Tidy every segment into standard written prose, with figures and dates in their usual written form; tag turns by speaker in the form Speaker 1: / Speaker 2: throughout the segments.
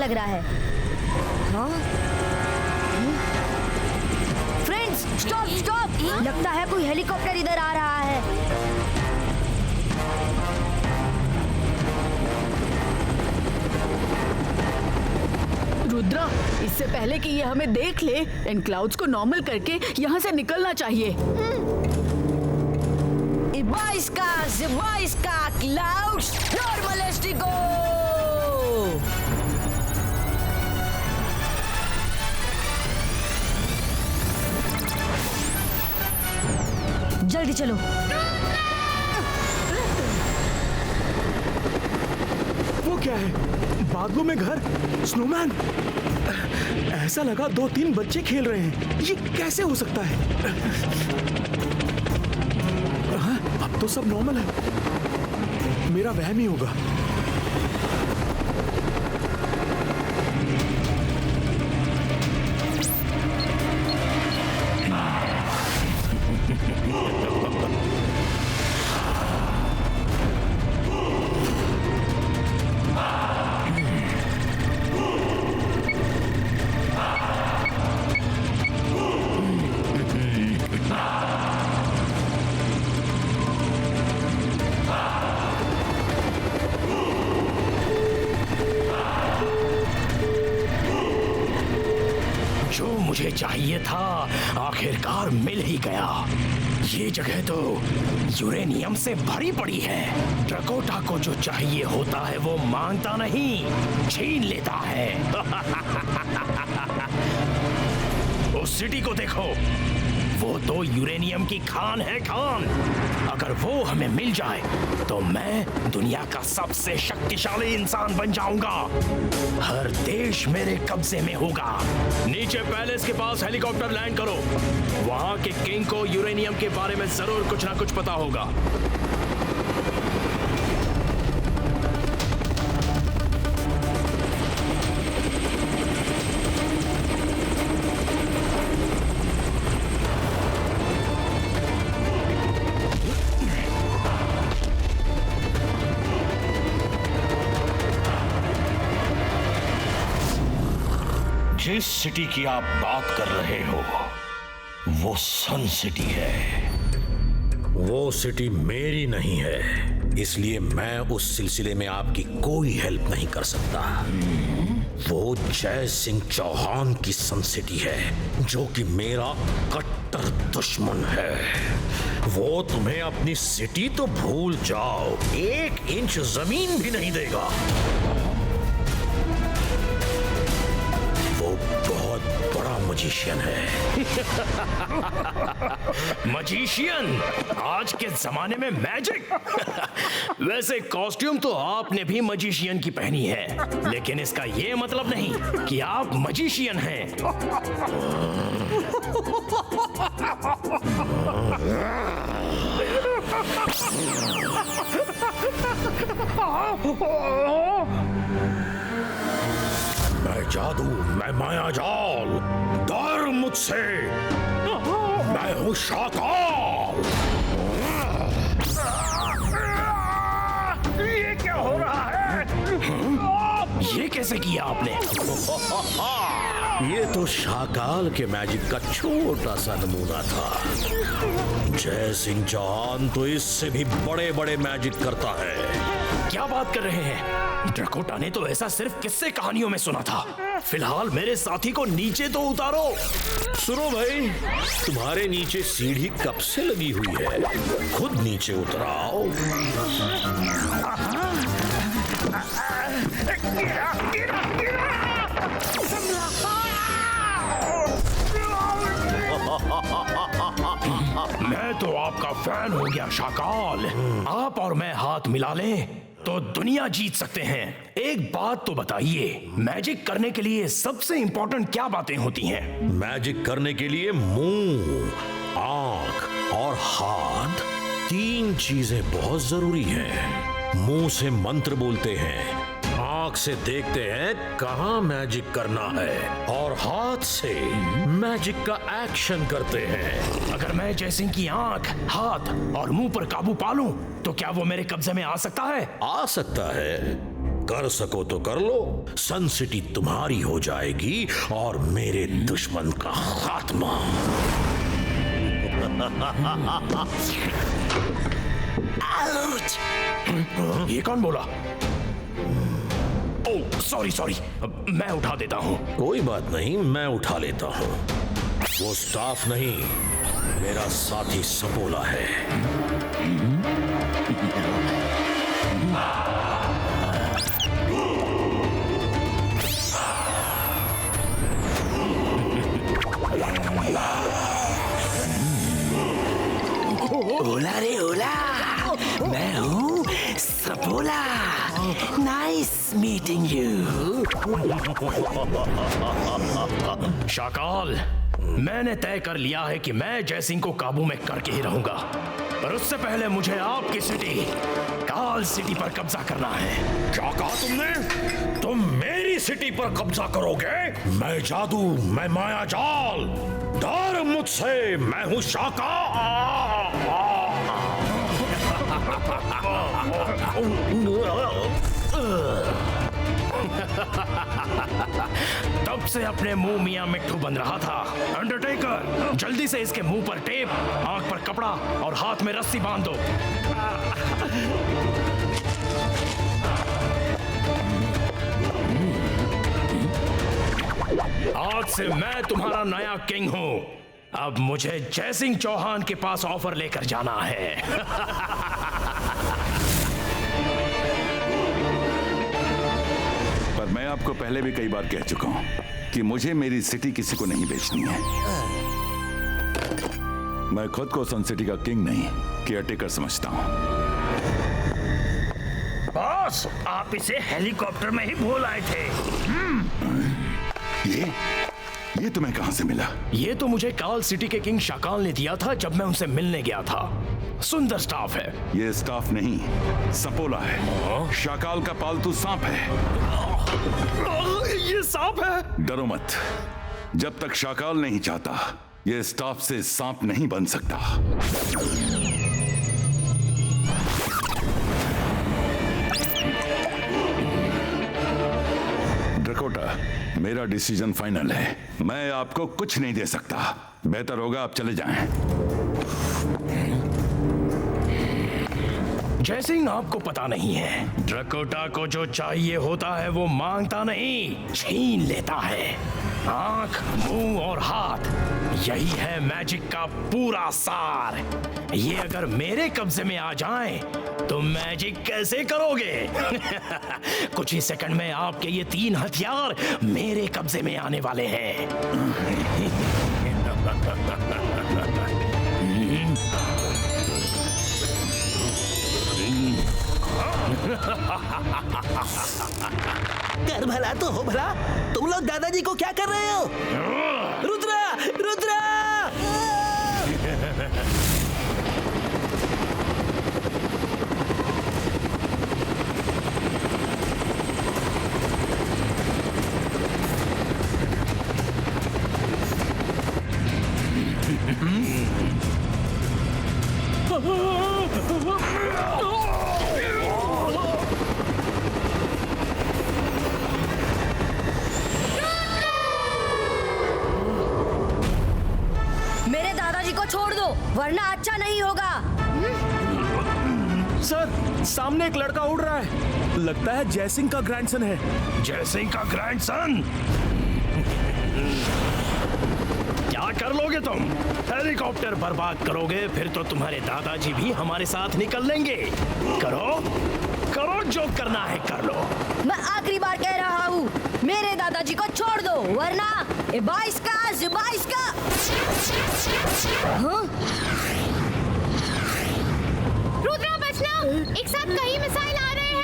Speaker 1: लग रहा है। हाँ? Friends, stop stop! लगता है कोई हेलीकॉप्टर इधर आ रहा है।
Speaker 2: रुद्रा, इससे पहले कि ये हमें देख ले, इन क्लाउड्स को नॉर्मल करके यहाँ से निकलना चाहिए।
Speaker 1: Ibaiska clouds normalistico! जल्दी चलो।
Speaker 3: वो क्या है? बागों में घर, स्नोमैन। ऐसा लगा 2-3 बच्चे खेल रहे हैं। ये कैसे हो सकता है? हाँ, अब तो सब नॉर्मल है। मेरा वहम ही होगा।
Speaker 4: मुझे चाहिए था आखिरकार मिल ही गया। ये जगह तो यूरेनियम से भरी पड़ी है। ड्रकोटा को जो चाहिए होता है वो मांगता नहीं, छीन लेता है। उस सिटी को देखो, वो तो यूरेनियम की खान है, खान। अगर वो हमें मिल जाए तो मैं दुनिया का सबसे शक्तिशाली इंसान बन जाऊंगा। हर देश मेरे कब्जे में होगा। नीचे पैलेस के पास हेलीकॉप्टर लैंड करो। वहां के किंग को यूरेनियम के बारे में जरूर कुछ ना कुछ पता होगा।
Speaker 5: जिस सिटी की आप बात कर रहे हो वो सन सिटी है।
Speaker 6: वो सिटी मेरी नहीं है, इसलिए मैं उस सिलसिले में आपकी कोई हेल्प नहीं कर सकता। वो जय सिंह चौहान की सन सिटी है, जो कि मेरा कट्टर दुश्मन है। वो तुम्हें अपनी सिटी तो भूल जाओ, 1 इंच जमीन भी नहीं देगा। बड़ा मजिशियन है।
Speaker 4: मजिशियन? आज के जमाने में मैजिक? वैसे कॉस्ट्यूम तो आपने भी मजिशियन की पहनी है, लेकिन इसका ये मतलब नहीं कि आप मजिशियन हैं।
Speaker 6: मैं जादू, मैं माया जाल, डर मुझसे। मैं हूँ शाकाल।
Speaker 5: ये क्या हो रहा है?
Speaker 4: ये कैसे किया आपने?
Speaker 6: ये तो शाकाल के मैजिक का छोटा सा नमूना था। जय सिंह चौहान तो इससे भी बड़े बड़े मैजिक करता है।
Speaker 4: क्या बात कर रहे हैं? ड्रकोटा ने तो ऐसा सिर्फ किस्से कहानियों में सुना था। फिलहाल मेरे साथी को नीचे तो उतारो।
Speaker 6: सुनो भाई, तुम्हारे नीचे सीढ़ी कब से लगी हुई है, खुद नीचे उतराओ।
Speaker 4: मैं तो आपका फैन हो गया शाकाल। आप और मैं हाथ मिला लें तो दुनिया जीत सकते हैं। एक बात तो बताइए, मैजिक करने के लिए सबसे इंपॉर्टेंट क्या बातें होती हैं?
Speaker 6: मैजिक करने के लिए मुंह, आंख और हाथ, 3 चीजें बहुत जरूरी हैं। मुंह से मंत्र बोलते हैं, आंख से देखते हैं कहां मैजिक करना है, और हाथ से मैजिक का एक्शन करते हैं।
Speaker 4: अगर मैं जयसिंह की आंख, हाथ और मुंह पर काबू पा लूं तो क्या वो मेरे कब्जे में आ सकता है?
Speaker 6: आ सकता है, कर सको तो कर लो। सन सिटी तुम्हारी हो जाएगी और मेरे दुश्मन का खात्मा।
Speaker 4: ये कौन बोला? ओह सॉरी सॉरी, मैं उठा देता हूँ।
Speaker 6: कोई बात नहीं, मैं उठा लेता हूँ। वो स्टाफ नहीं, मेरा साथी सपोला है।
Speaker 4: ओला रे ओला, मैं हूँ सपोला। Nice meeting you. शाकाल, मैंने तय कर लिया है कि मैं जयसिंह को काबू में करके ही रहूंगा, पर उससे पहले मुझे आपकी सिटी काल सिटी पर कब्जा करना है।
Speaker 6: क्या कहा तुमने? तुम मेरी सिटी पर कब्जा करोगे? मैं जादू, मैं माया जाल, डर मुझसे, मैं हूं
Speaker 4: तब से अपने मुंह मियां मिट्ठू बन रहा था। अंडरटेकर, जल्दी से इसके मुंह पर टेप, आंख पर कपड़ा और हाथ में रस्सी बांध दो। आज से मैं तुम्हारा नया किंग हूं। अब मुझे जयसिंह चौहान के पास ऑफर लेकर जाना है।
Speaker 7: पर मैं आपको पहले भी कई बार कह चुका हूं कि मुझे मेरी सिटी किसी को नहीं बेचनी है। मैं खुद को सन सिटी का किंग नहीं, केयरटेकर समझता हूं।
Speaker 4: बॉस, आप इसे हेलीकॉप्टर में ही भूल आए थे।
Speaker 7: ये तुम्हें कहां से मिला?
Speaker 4: ये तो मुझे काल सिटी के किंग शाकाल ने दिया था जब मैं उनसे मिलने गया था। सुंदर स्टाफ है।
Speaker 7: ये स्टाफ नहीं, सपोला है। शाकाल का पालतू सांप है।
Speaker 4: ये सांप है?
Speaker 7: डरो मत, जब तक शाकाल नहीं चाहता ये स्टाफ से सांप नहीं बन सकता। ड्रकोटा, मेरा डिसीजन फाइनल है। मैं आपको कुछ नहीं दे सकता। बेहतर होगा आप चले जाएं।
Speaker 4: जयसिंह, आपको पता नहीं है, ड्रकोटा को जो चाहिए होता है वो मांगता नहीं, छीन लेता है। आंख, मुंह और हाथ, यही है मैजिक का पूरा सार। ये अगर मेरे कब्जे में आ जाएं, तो मैजिक कैसे करोगे? कुछ ही सेकंड में आपके ये 3 हथियार मेरे कब्जे में आने वाले हैं।
Speaker 8: कर भला तो हो भला, तुम लोग दादाजी को क्या कर रहे हो? रुद्रा, रुद्रा!
Speaker 1: मेरे दादाजी को छोड़ दो, वरना अच्छा नहीं होगा।
Speaker 3: सर, सामने एक लड़का उड़ रहा है। लगता है जयसिंह का ग्रैंडसन है।
Speaker 4: जयसिंह का ग्रैंडसन? क्या कर लोगे तुम? हेलीकॉप्टर बर्बाद करोगे, फिर तो तुम्हारे दादाजी भी हमारे साथ निकल लेंगे। करो करो, जो करना है कर लो।
Speaker 1: मैं आखिरी बार कह रहा हूँ, मेरे दादाजी को छोड़ दो, वरना ये 22 का। हाँ?
Speaker 9: रुद्रा, बचना! एक साथ कई मिसाइल आ रहे हैं।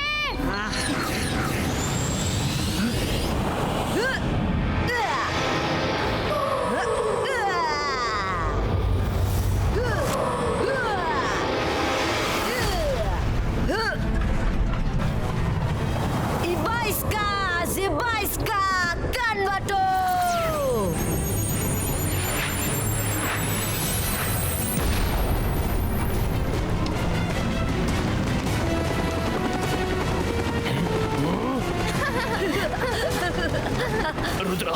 Speaker 1: Zibaiska Kanvato!
Speaker 4: रुद्रा,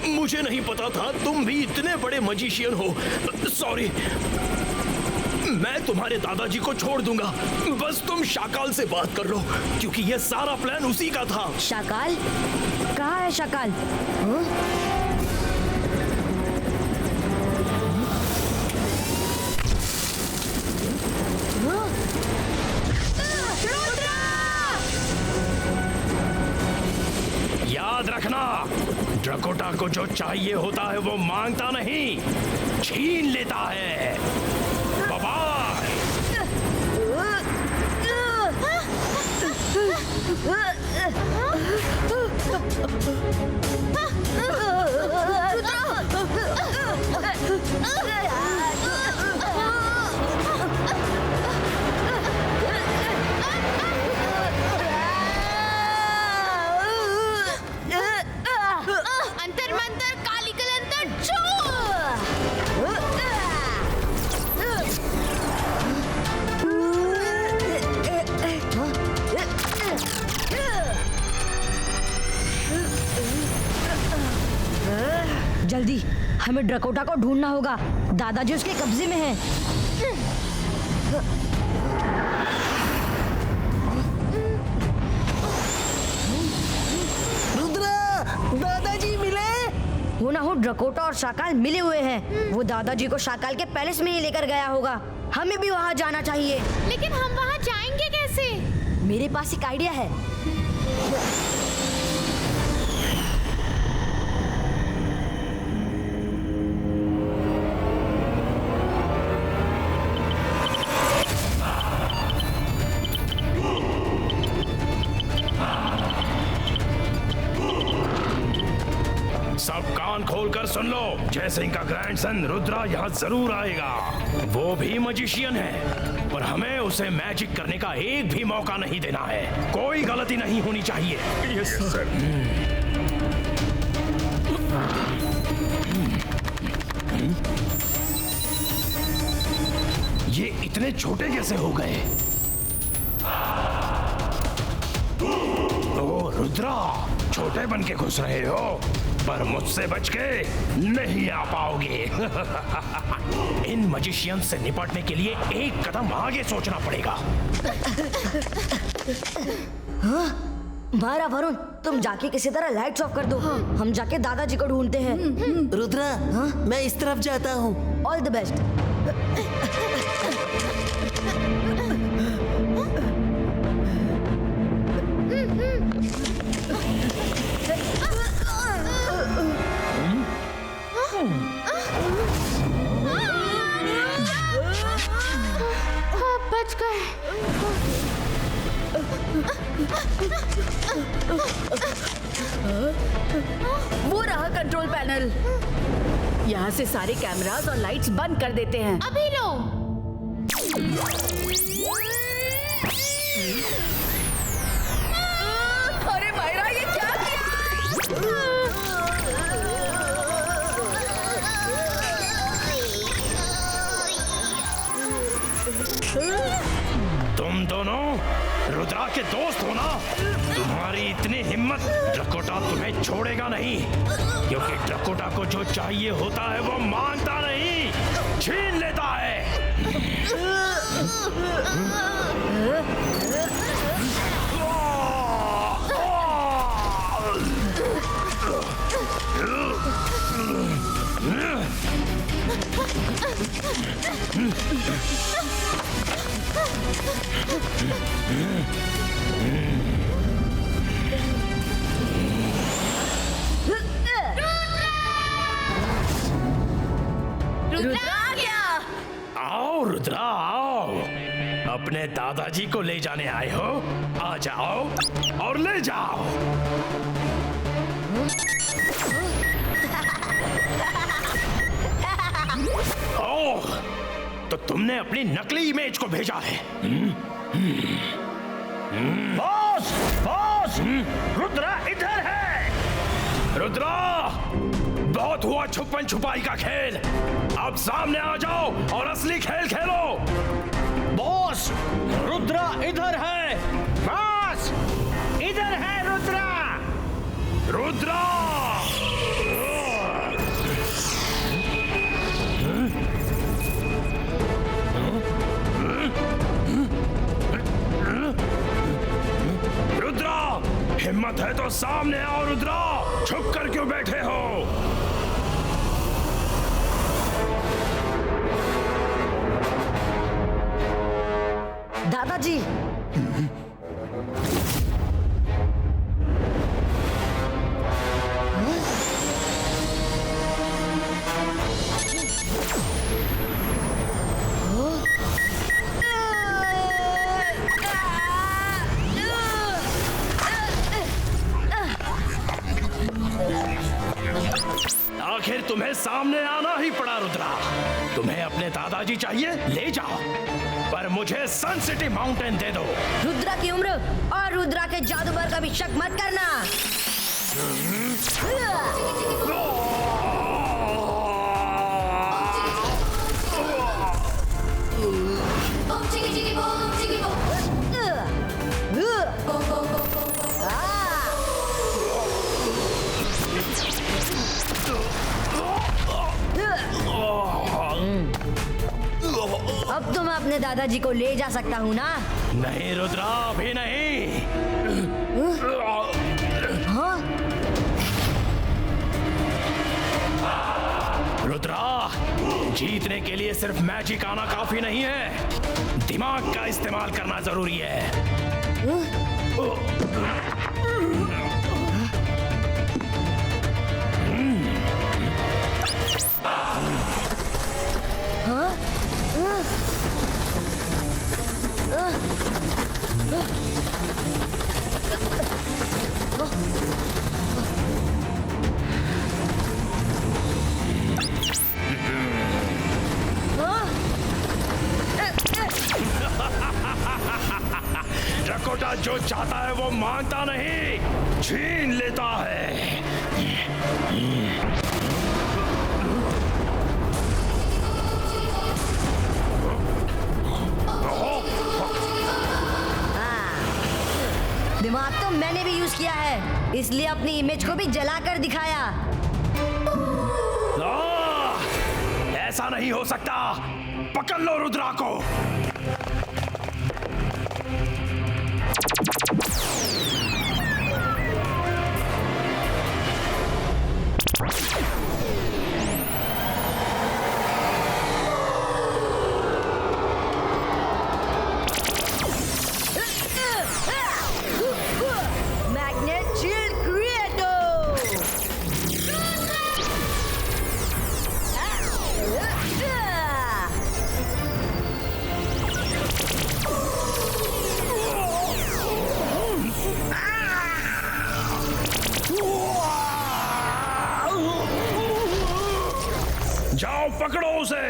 Speaker 4: मुझे नहीं पता था तुम भी इतने बड़े मजिशियन हो। सॉरी, मैं तुम्हारे दादाजी को छोड़ दूंगा, बस तुम शाकाल से बात कर लो, क्योंकि ये सारा प्लान उसी का था।
Speaker 1: शाकाल? कहाँ है शाकाल?
Speaker 4: याद रखना, ड्रकोटा को जो चाहिए होता है वो मांगता नहीं, छीन लेता है। बाय।
Speaker 9: अंतर मंतर काली कलंतर छू।
Speaker 1: जल्दी, हमें ड्रकोटा को ढूंढना होगा। दादाजी उसके कब्जे में हैं।
Speaker 8: रुद्रा, दादाजी मिले?
Speaker 1: हो ना हो ड्रकोटा और शाकाल मिले हुए हैं। वो दादाजी को शाकाल के पैलेस में ही लेकर गया होगा। हमें भी वहाँ जाना चाहिए।
Speaker 9: लेकिन हम वहाँ जाएंगे कैसे?
Speaker 1: मेरे पास एक आइडिया है।
Speaker 4: सब कान खोलकर सुन लो, जय सिंह का ग्रैंडसन रुद्रा यहाँ जरूर आएगा। वो भी मजिशियन है, पर हमें उसे मैजिक करने का एक भी मौका नहीं देना है। कोई गलती नहीं होनी चाहिए।
Speaker 7: Yes sir.
Speaker 4: ये इतने छोटे कैसे हो गए? ओ रुद्रा, छोटे बन के घुस रहे हो, पर मुझसे बच के नहीं आ पाओगे। इन मजिशियन से निपटने के लिए एक कदम आगे सोचना पड़ेगा।
Speaker 1: मारा वरुण, तुम जाके किसी तरह लाइट्स ऑफ कर दो। हम जाके दादाजी को ढूंढते हैं।
Speaker 8: रुद्रा, मैं इस तरफ जाता हूँ।
Speaker 1: All the best.
Speaker 9: बच गए।
Speaker 2: वो रहा कंट्रोल पैनल। यहाँ से सारे कैमरास और लाइट्स बंद कर देते हैं।
Speaker 9: अभी लो।
Speaker 2: अरे मायरा, ये क्या
Speaker 4: तुम दोनों रुद्रा के दोस्त हो ना? तुम्हारी इतनी हिम्मत, ड्रकोटा तुम्हें छोड़ेगा नहीं, क्योंकि ड्रकोटा को जो चाहिए होता है वो मांगता नहीं, छीन लेता है।
Speaker 9: रुद्रा क्या?
Speaker 4: आओ रुद्रा आओ, अपने दादाजी को ले जाने आए हो? आ जाओ और ले जाओ। ओह, तो तुमने अपनी नकली इमेज को भेजा है।
Speaker 5: बॉस, बॉस, रुद्रा इधर है।
Speaker 4: रुद्रा, बहुत हुआ छुपन छुपाई का खेल, अब सामने आ जाओ और असली खेल खेलो।
Speaker 5: बॉस, रुद्रा इधर है। बॉस, इधर है रुद्रा।
Speaker 4: रुद्रा हिम्मत है तो सामने आओ रुद्रा, छुप कर क्यों बैठे हो?
Speaker 1: दादाजी,
Speaker 4: आखिर तुम्हें सामने आना ही पड़ा रुद्रा। तुम्हें अपने दादाजी चाहिए, ले जाओ, पर मुझे सन सिटी माउंटेन दे दो।
Speaker 1: रुद्रा की उम्र और रुद्रा के जादूगर का भी शक मत करना। अब तो मैं अपने दादाजी को ले जा सकता हूँ ना?
Speaker 4: नहीं रुद्रा, अभी नहीं।
Speaker 1: हाँ?
Speaker 4: रुद्रा, जीतने के लिए सिर्फ मैजिक आना काफी नहीं है, दिमाग का इस्तेमाल करना जरूरी है। ड्रकोटा जो चाहता है वो मांगता नहीं, छीन लेता है।
Speaker 1: दिमाग तो मैंने भी यूज किया है, इसलिए अपनी इमेज को भी जला कर दिखाया।
Speaker 4: ऐसा नहीं हो सकता, पकड़ लो रुद्रा को।
Speaker 1: मैग्नेट शील्ड क्रिएटो।
Speaker 4: जाओ पकड़ो उसे।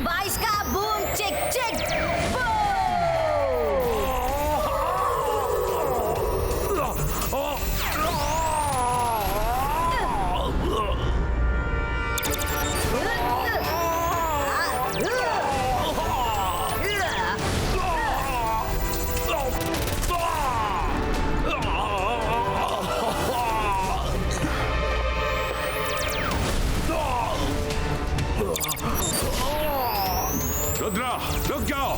Speaker 1: बाईस का बूम चिक चिक
Speaker 7: रुद्रा, रुक जाओ।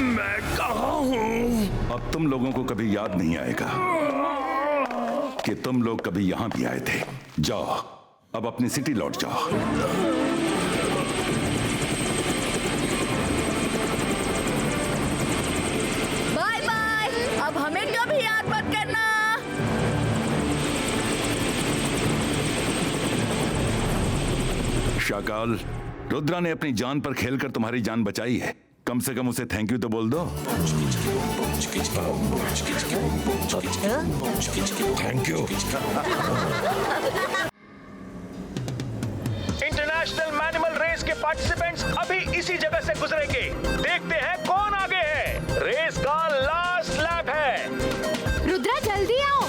Speaker 4: मैं कहाँ हूँ?
Speaker 7: अब तुम लोगों को कभी याद नहीं आएगा कि तुम लोग कभी यहां भी आए थे। जाओ, अब अपनी सिटी लौट जाओ।
Speaker 2: बाय बाय, अब हमें कभी याद मत करना।
Speaker 7: शाकाल, रुद्रा ने अपनी जान पर खेलकर तुम्हारी जान बचाई है, कम से कम उसे थैंक यू तो बोल दो।
Speaker 5: Thank you.
Speaker 3: इंटरनेशनल मैनिमल रेस के पार्टिसिपेंट्स अभी इसी जगह से गुजरेंगे। देखते हैं कौन आगे है। रेस का लास्ट लैप है।
Speaker 9: रुद्रा जल्दी आओ।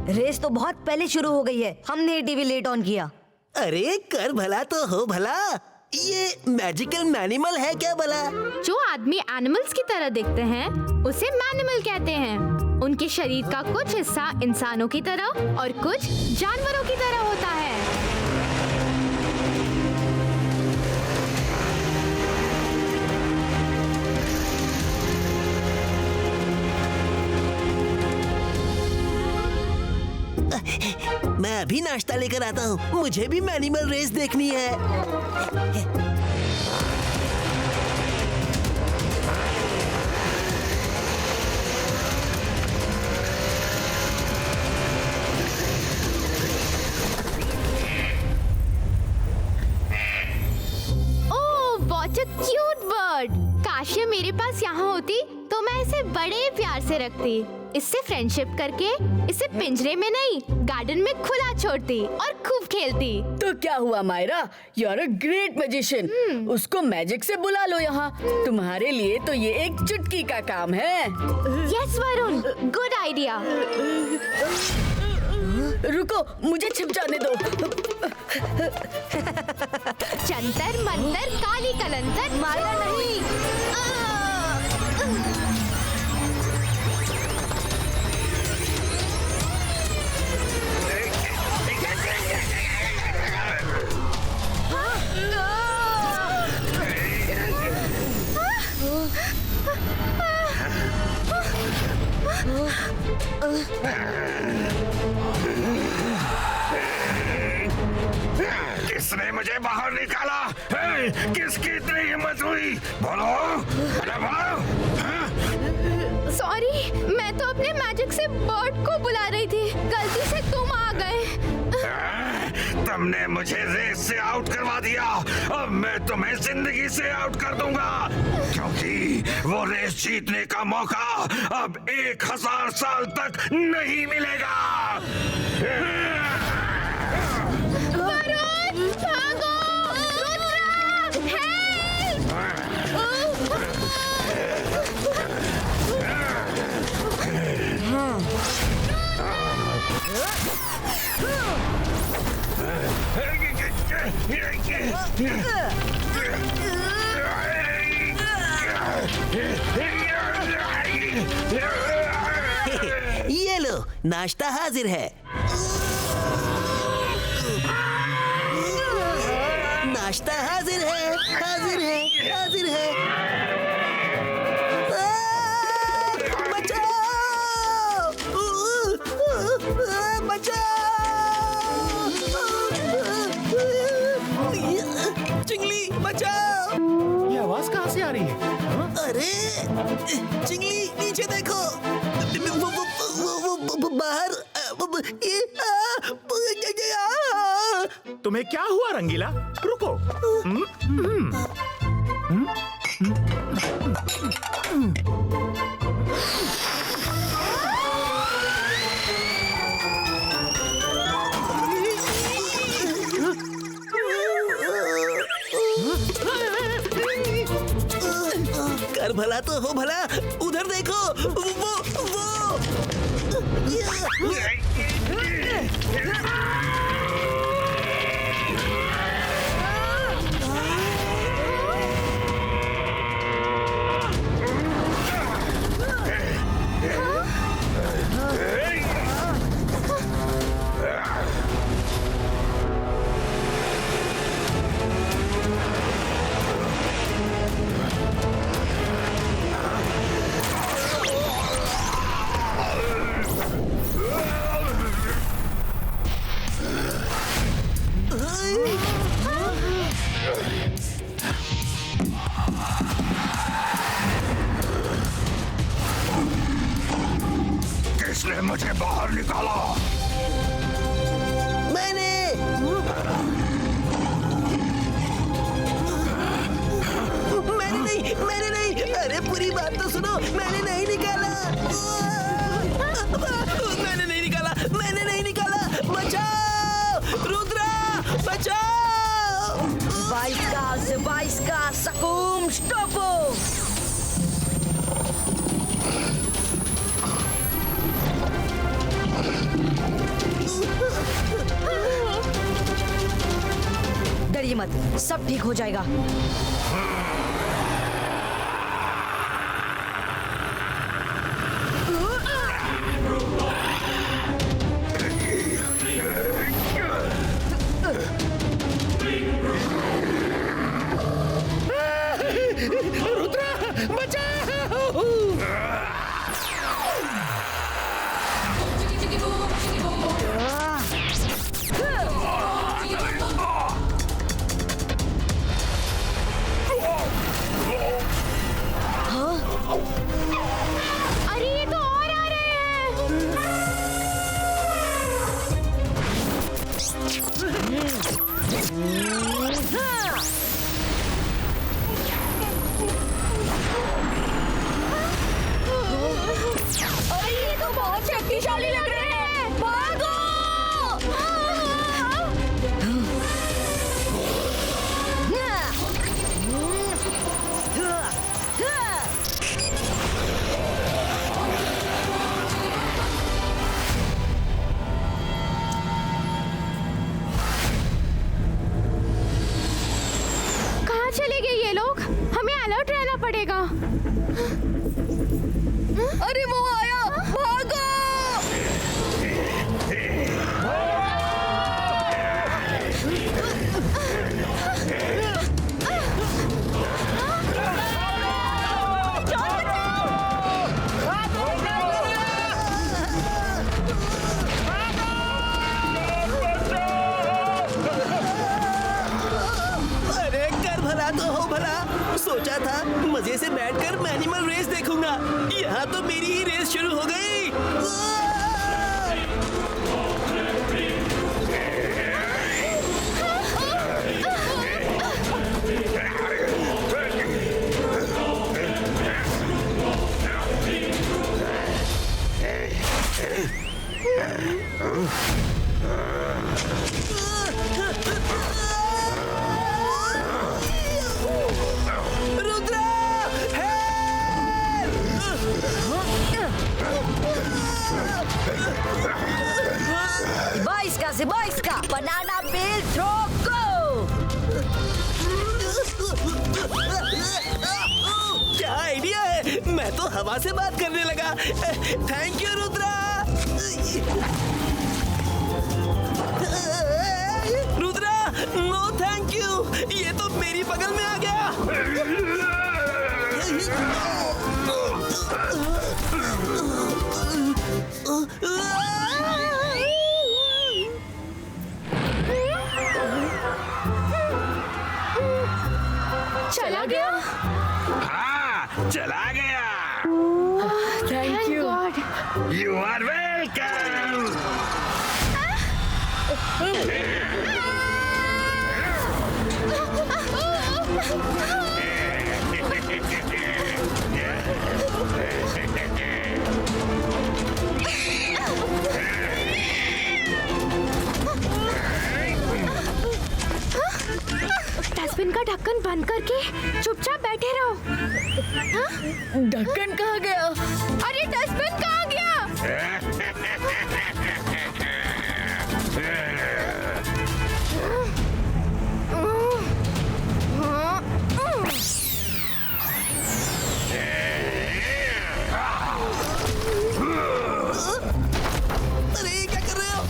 Speaker 1: रेस तो बहुत पहले शुरू हो गई है, हमने टीवी लेट ऑन किया।
Speaker 8: अरे कर भला तो हो भला, ये मैजिकल मैनिमल है क्या भला?
Speaker 9: जो आदमी एनिमल्स की तरह दिखते हैं उसे मैनिमल कहते हैं। उनके शरीर का कुछ हिस्सा इंसानों की तरह और कुछ जानवरों की तरह होता है।
Speaker 8: मैं अभी नाश्ता लेकर आता हूँ, मुझे भी मैनिमल रेस देखनी है।
Speaker 9: What a cute bird. काश ये मेरे पास यहाँ होती तो मैं इसे बड़े प्यार से रखती। इससे फ्रेंडशिप करके इसे पिंजरे में नहीं गार्डन में खुला छोड़ती और खूब खेलती।
Speaker 2: तो क्या हुआ Myra, you are a great magician. उसको मैजिक से बुला लो यहाँ। तुम्हारे लिए तो ये एक चुटकी का काम है।
Speaker 9: Yes Varun, good idea.
Speaker 2: रुको, मुझे छिप जाने दो।
Speaker 9: जंतर मंतर काली कलंतर, मारा नहीं।
Speaker 5: किसने मुझे बाहर निकाला? किसकी इतनी हिम्मत हुई? बोलो, अरे बोलो।
Speaker 9: सॉरी, मैं तो अपने मैजिक से बर्ड को बुला रही थी, गलती से तुम आ गए।
Speaker 5: तुमने मुझे रेस से आउट करवा दिया, अब मैं तुम्हें जिंदगी से आउट कर दूंगा, क्योंकि वो रेस जीतने का मौका अब 1000 साल तक नहीं मिलेगा।
Speaker 9: वरुण, भागो! रुद्रा, हेल्प!
Speaker 8: ये लो, नाश्ता हाजिर है। नाश्ता हाजिर है, हाजिर है, हाजिर है। बचाओ! बचाओ! चिंगली बचाओ!
Speaker 3: ये आवाज कहाँ से आ रही है?
Speaker 8: अरे चिंगली, नीचे देखो। वो बाहर
Speaker 3: तुम्हें क्या हुआ रंगीला? रुको।
Speaker 8: कर भला तो हो भला, उधर देखो, वो
Speaker 5: मुझे बाहर निकालो।
Speaker 8: मैंने नहीं। अरे पूरी बात तो सुनो, मैंने नहीं निकाला। मैंने नहीं निकाला। बचाओ रुद्रा, बचाओ।
Speaker 1: 22 का सकूम स्टॉपो। डरिए मत, सब ठीक हो जाएगा।
Speaker 9: अरे ये तो और आ रहे हैं। अरे ये तो बहुत शक्तिशाली लग रहे हैं। भागो! कहाँ चले गए ये लोग? हमें अलर्ट रहना पड़ेगा। अरे वो आया, भागो!
Speaker 8: अरे कर भला तो हो भला। सोचा था मजे से बैठकर मैं एनिमल रेस देखूंगा, यहाँ तो मेरी ही रेस शुरू हो गई। रुद्रा,
Speaker 1: बाईस का बनाना पील थ्रो को।
Speaker 8: क्या आइडिया है, मैं तो हवा से बात करने लगा। Thank you Rudra. Rudra, no thank you, ये तो मेरी बगल में आ गया।
Speaker 9: चला गया।
Speaker 5: हाँ, चला गया।
Speaker 2: Thank you.
Speaker 9: God.
Speaker 5: You are welcome.
Speaker 9: Dustbin का ढक्कन बंद करके चुपचाप बैठे रहो। हाँ?
Speaker 2: ढक्कन कहाँ गया?
Speaker 9: अरे डस्टबिन कहाँ गया?
Speaker 8: अरे क्या कर रहे हो?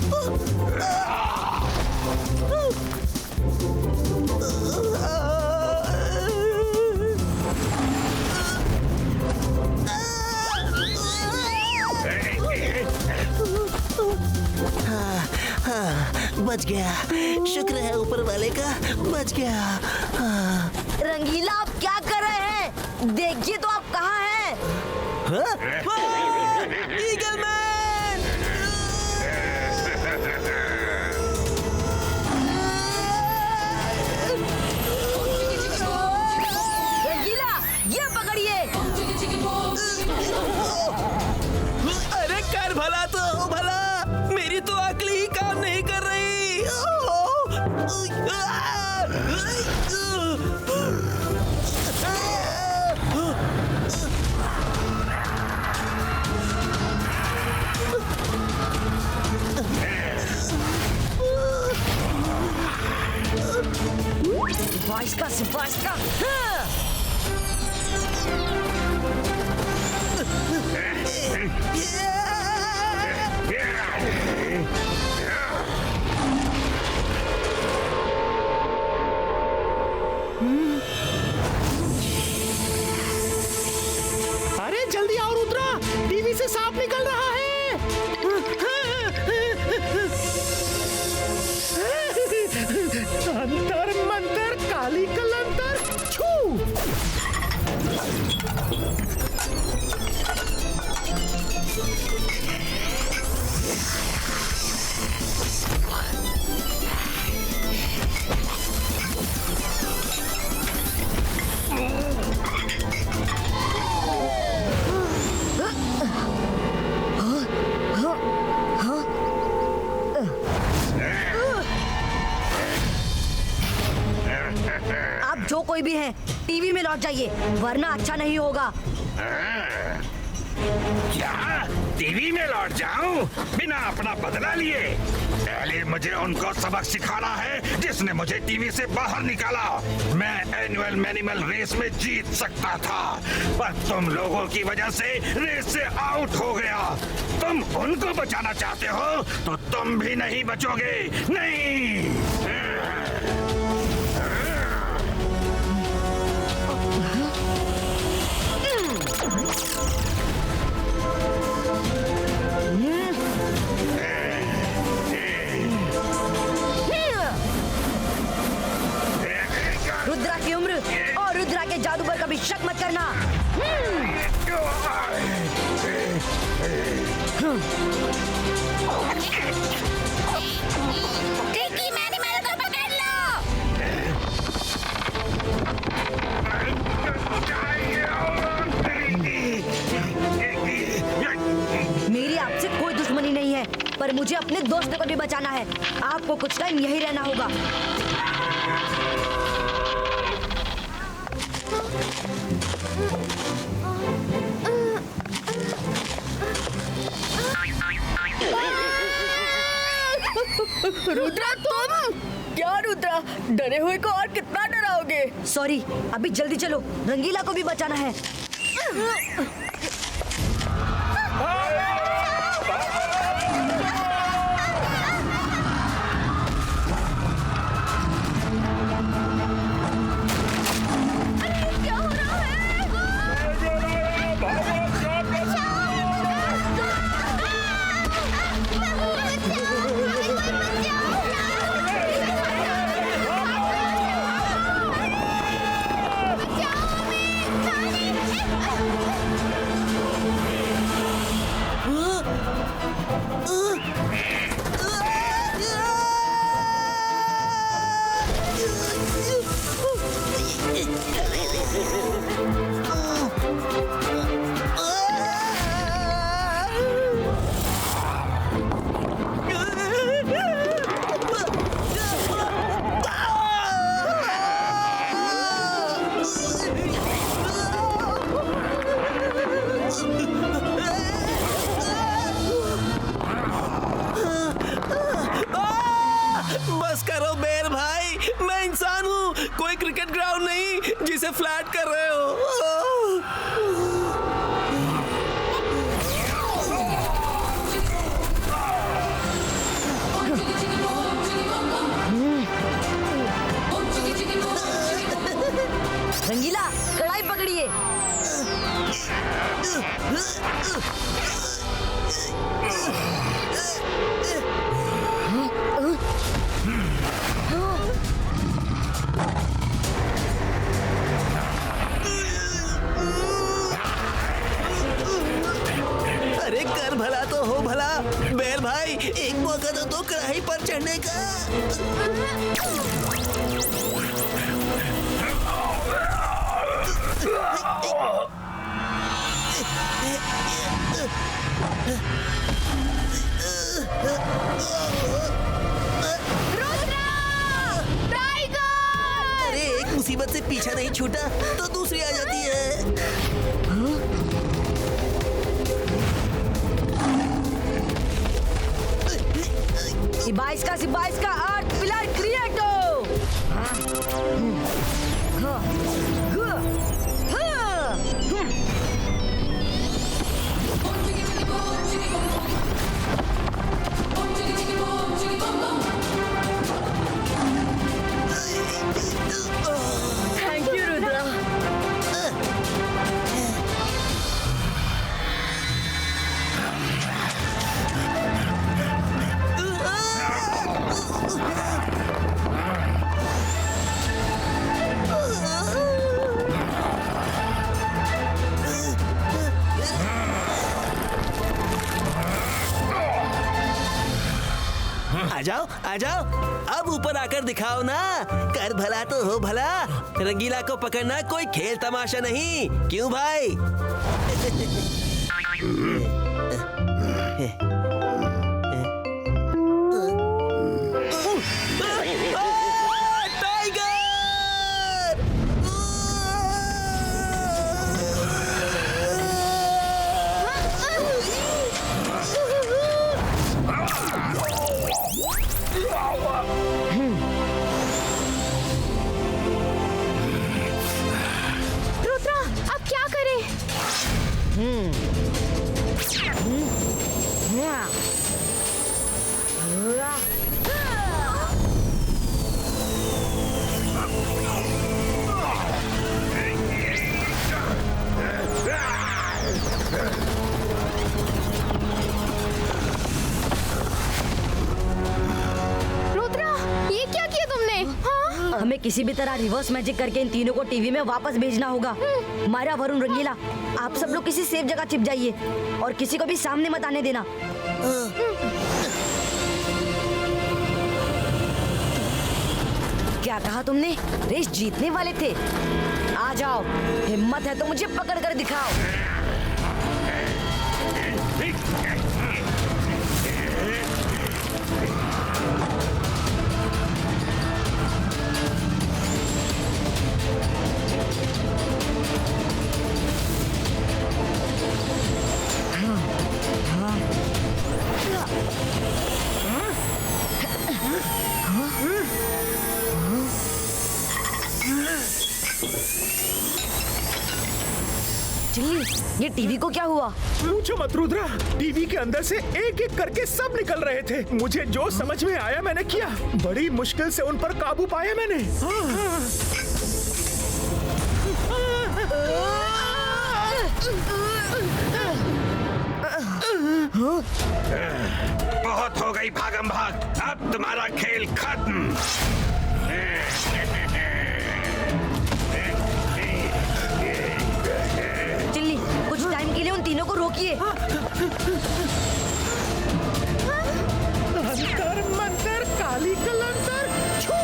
Speaker 8: बच गया, शुक्र है ऊपर वाले का, बच गया। हाँ।
Speaker 1: रंगीला, आप क्या कर रहे हैं? देखिए तो आप कहाँ हैं?
Speaker 8: Eagle man! टीवी से सांप निकल रहा है। अंतर मंतर काली कलंतर छू।
Speaker 1: आप जो कोई भी हैं, टीवी में लौट जाइए वरना अच्छा नहीं होगा।
Speaker 5: क्या टीवी में लौट जाऊं बिना अपना बदला लिए? पहले मुझे उनको सबक सिखाना है जिसने मुझे टीवी से बाहर निकाला। मैं एनुअल मैनिमल रेस में जीत सकता था, पर तुम लोगों की वजह से रेस से आउट हो गया। तुम उनको बचाना चाहते हो तो तुम भी नहीं बचोगे, नहीं।
Speaker 1: रुद्रा की उम्र और रुद्रा के जादू पर कभी शक मत करना।
Speaker 9: ट्रिकी मैनिमल को पकड़ लो।
Speaker 1: मेरी आपसे कोई दुश्मनी नहीं है, पर मुझे अपने दोस्तों को भी बचाना है। आपको कुछ टाइम यही रहना होगा।
Speaker 2: रुद्रा तुम क्या? रुद्रा डरे हुए को और कितना डराओगे?
Speaker 1: सॉरी, अभी जल्दी चलो, रंगीला को भी बचाना है।
Speaker 8: बस करो बेर भाई, मैं इंसान हूँ, कोई क्रिकेट ग्राउंड नहीं जिसे फ्लैट कर रहे हो।
Speaker 1: रंगीला कढ़ाई पकड़िए।
Speaker 8: अरे कर भला तो हो भला बेर भाई, एक मौका तो दो कढ़ाई पर चढ़ने का। अरे एक मुसीबत से पीछा नहीं छूटा तो दूसरी आ जाती है।
Speaker 1: सिबाइस का आर्ट पिलर क्रिएट हो।
Speaker 2: Thank you Rudra.
Speaker 8: आ जाओ अब ऊपर आकर दिखाओ ना। कर भला तो हो भला, रंगीला को पकड़ना कोई खेल तमाशा नहीं, क्यों भाई?
Speaker 9: रुद्रा, अब क्या करें? रुद्रा, ये क्या किया तुमने? हाँ?
Speaker 1: हमें किसी भी तरह रिवर्स मैजिक करके इन तीनों को टीवी में वापस भेजना होगा। मायरा, वरुण, रंगीला, आप सब लोग किसी सेफ जगह छिप जाइए और किसी को भी सामने मत आने देना। क्या कहा तुमने? रेस जीतने वाले थे? आ जाओ, हिम्मत है तो मुझे पकड़ कर दिखाओ। चिल्ली, ये टीवी को क्या हुआ?
Speaker 3: पूछो मत रुद्रा, टीवी के अंदर से एक एक करके सब निकल रहे थे। मुझे जो समझ में आया मैंने किया। बड़ी मुश्किल से उन पर काबू पाया मैंने।
Speaker 5: बहुत हो गई भागम भाग, अब तुम्हारा खेल खत्म।
Speaker 1: चिल्ली, कुछ टाइम के लिए उन तीनों को रोकिए।
Speaker 3: अंतर मंतर काली कलंतर छू।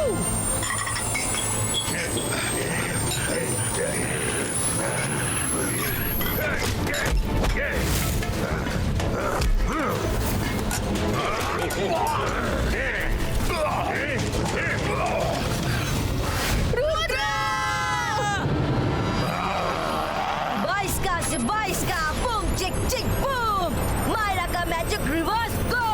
Speaker 1: बाईस का बूम चिक चिक बूम, मायरा का मैजिक रिवर्स गो।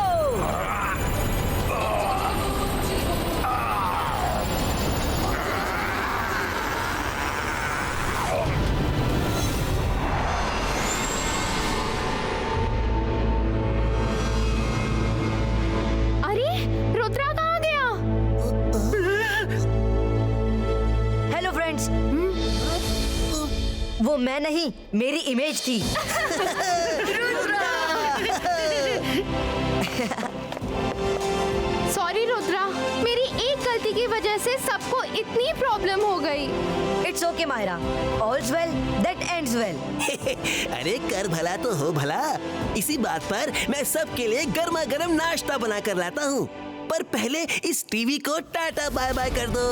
Speaker 9: अरे रुद्रा कहाँ गया?
Speaker 1: हेलो फ्रेंड्स, वो मैं नहीं, मेरी इमेज थी।
Speaker 9: सॉरी रुद्रा, मेरी एक गलती की वजह से सबको इतनी प्रॉब्लम हो गई।
Speaker 1: It's okay Myra, all's well that ends well.
Speaker 8: अरे कर भला तो हो भला। इसी बात पर मैं सबके लिए गर्मा गर्म नाश्ता बना कर लाता हूँ, पर पहले इस टीवी को टाटा बाय बाय कर दो।